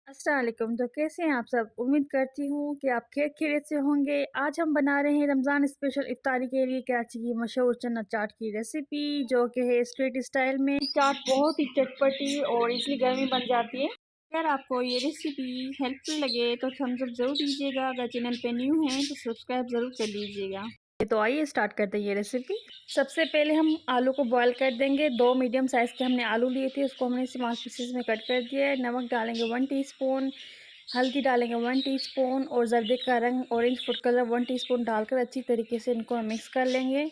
अस्सलाम वालेकुम। तो कैसे हैं आप सब? उम्मीद करती हूँ कि आप खैरियत से होंगे। आज हम बना रहे हैं रमज़ान स्पेशल इफ्तारी के लिए कराची की मशहूर चना चाट की रेसिपी, जो कि है स्ट्रीट स्टाइल में। चाट बहुत ही चटपटी और इजली घर में बन जाती है। अगर आपको ये रेसिपी हेल्पफुल लगे तो थम्स अप ज़रूर दीजिएगा। अगर चैनल पे न्यू हैं तो सब्सक्राइब ज़रूर कर लीजिएगा। तो आइए स्टार्ट करते हैं ये रेसिपी। सबसे पहले हम आलू को बॉईल कर देंगे। 2 मीडियम साइज़ के हमने आलू लिए थे, उसको हमने स्मॉल पीसेस में कट कर दिया है। नमक डालेंगे 1 टीस्पून, हल्दी डालेंगे 1 टीस्पून और जर्दे का रंग ऑरेंज फूड कलर 1 टीस्पून डालकर अच्छी तरीके से इनको मिक्स कर लेंगे।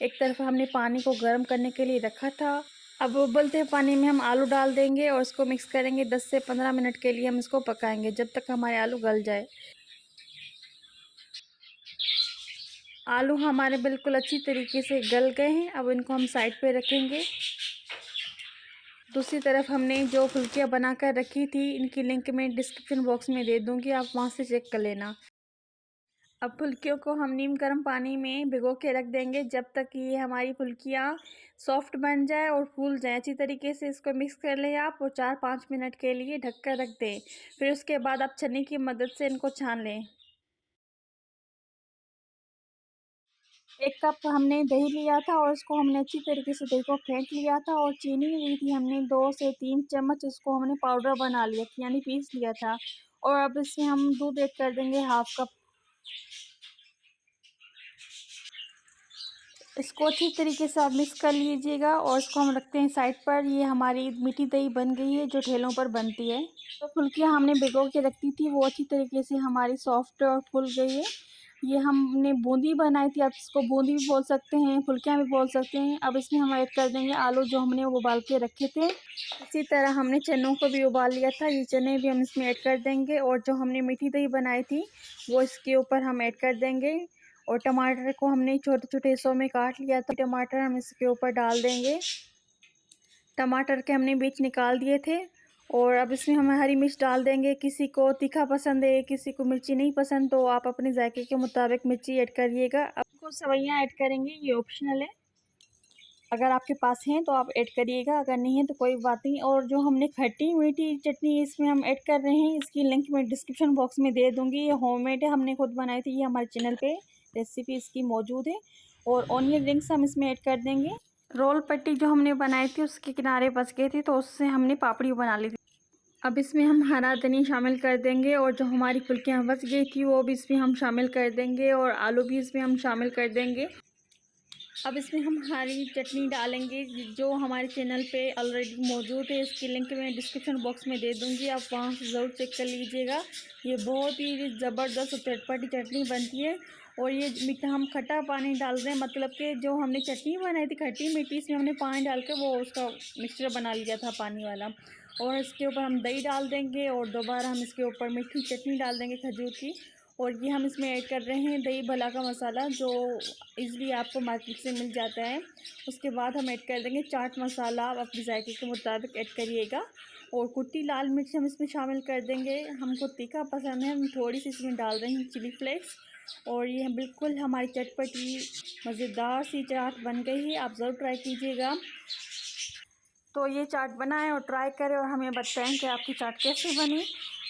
एक तरफ हमने पानी को गर्म करने के लिए रखा था। अब उबलते पानी में हम आलू डाल देंगे और उसको मिक्स करेंगे। 10 से 15 मिनट के लिए हम इसको पकाएंगे जब तक हमारे आलू गल जाए। आलू हमारे बिल्कुल अच्छी तरीके से गल गए हैं। अब इनको हम साइड पे रखेंगे। दूसरी तरफ हमने जो फुल्कियाँ बनाकर रखी थी, इनकी लिंक मैं डिस्क्रिप्शन बॉक्स में दे दूँगी, आप वहाँ से चेक कर लेना। अब फुल्कियों को हम नीम गर्म पानी में भिगो के रख देंगे जब तक ये हमारी फुल्कियाँ सॉफ्ट बन जाए और फूल जाए। अच्छी तरीके से इसको मिक्स कर लें आप और 4-5 मिनट के लिए ढक कर रख दें। फिर उसके बाद आप छन्नी की मदद से इनको छान लें। 1 कप हमने दही लिया था और उसको हमने अच्छी तरीके से दही को फेंट लिया था और चीनी ली थी हमने 2 से 3 चम्मच, उसको हमने पाउडर बना लिया था, यानी पीस लिया था। और अब इसमें हम दूध ऐड कर देंगे 1/2 कप। इसको अच्छी तरीके से आप मिक्स कर लीजिएगा और इसको हम रखते हैं साइड पर। ये हमारी मीठी दही बन गई है जो ठेलों पर बनती है। तो फुल्कियाँ हमने भिगो के रखी थी, वो अच्छी तरीके से हमारी सॉफ्ट और फुल गई है। ये हमने बूंदी बनाई थी, आप इसको बूंदी भी बोल सकते हैं, फुल्कियाँ भी बोल सकते हैं। अब इसमें हम ऐड कर देंगे आलू जो हमने उबाल के रखे थे। इसी तरह हमने चनों को भी उबाल लिया था, ये चने भी हम इसमें ऐड कर देंगे और जो हमने मीठी दही बनाई थी वो इसके ऊपर हम ऐड कर देंगे। और टमाटर को हमने छोटे-छोटे हिस्सों में काट लिया था, टमाटर हम इसके ऊपर डाल देंगे। टमाटर के हमने बीज निकाल दिए थे और अब इसमें हम हरी मिर्च डाल देंगे। किसी को तीखा पसंद है, किसी को मिर्ची नहीं पसंद, तो आप अपने जायके के मुताबिक मिर्ची ऐड करिएगा। अब कुछ सवैयाँ ऐड करेंगे, ये ऑप्शनल है। अगर आपके पास हैं तो आप ऐड करिएगा, अगर नहीं है तो कोई बात नहीं। और जो हमने खट्टी मीठी चटनी इसमें हम ऐड कर रहे हैं, इसकी लिंक मैं डिस्क्रिप्शन बॉक्स में दे दूँगी। ये होममेड है, हमने खुद बनाई थी, ये हमारे चैनल पे रेसिपी इसकी मौजूद है। और ऑनियन रिंग्स हम इसमें ऐड कर देंगे। रोल पट्टी जो हमने बनाई थी उसके किनारे बच गए थे, तो उससे हमने पापड़ी बना ली थी। अब इसमें हम हरा धनिया शामिल कर देंगे और जो हमारी फुल्कियाँ बच गई थी वो भी इसमें हम शामिल कर देंगे और आलू भी इसमें हम शामिल कर देंगे। अब इसमें हम हरी चटनी डालेंगे जो हमारे चैनल पे ऑलरेडी मौजूद है, इसकी लिंक मैं डिस्क्रिप्शन बॉक्स में दे दूँगी, आप वहाँ से ज़रूर चेक कर लीजिएगा। ये बहुत ही ज़बरदस्त और चटपटी चटनी बनती है। और ये मीठा हम खट्टा पानी डाल रहे हैं, मतलब कि जो हमने चटनी बनाई थी खट्टी मीठी, इसमें हमने पानी डाल के वो उसका मिक्सचर बना लिया था पानी वाला। और इसके ऊपर हम दही डाल देंगे और दोबारा हम इसके ऊपर मीठी चटनी डाल देंगे खजूर की। और ये हम इसमें ऐड कर रहे हैं दही भला का मसाला, जो इज़िली आपको मार्केट से मिल जाता है। उसके बाद हम ऐड कर देंगे चाट मसाला, आप अपने जायके के मुताबिक ऐड करिएगा। और कुटी लाल मिर्च हम इसमें शामिल कर देंगे, हमको तीखा पसंद है, हम थोड़ी सी इसमें डाल रहे हैं चिली फ्लेक्स। और ये बिल्कुल हमारी चटपटी मज़ेदार सी चाट बन गई है, आप ज़रूर ट्राई कीजिएगा। तो ये चाट बनाएं और ट्राई करें और हमें बताएं कि आपकी चाट कैसी बनी।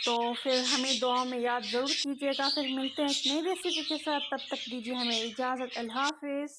तो फिर हमें दुआ में याद ज़रूर कीजिएगा। फिर मिलते हैं एक नई रेसिपी के साथ, तब तक दीजिए हमें इजाज़त। अल्लाह हाफ़िज़।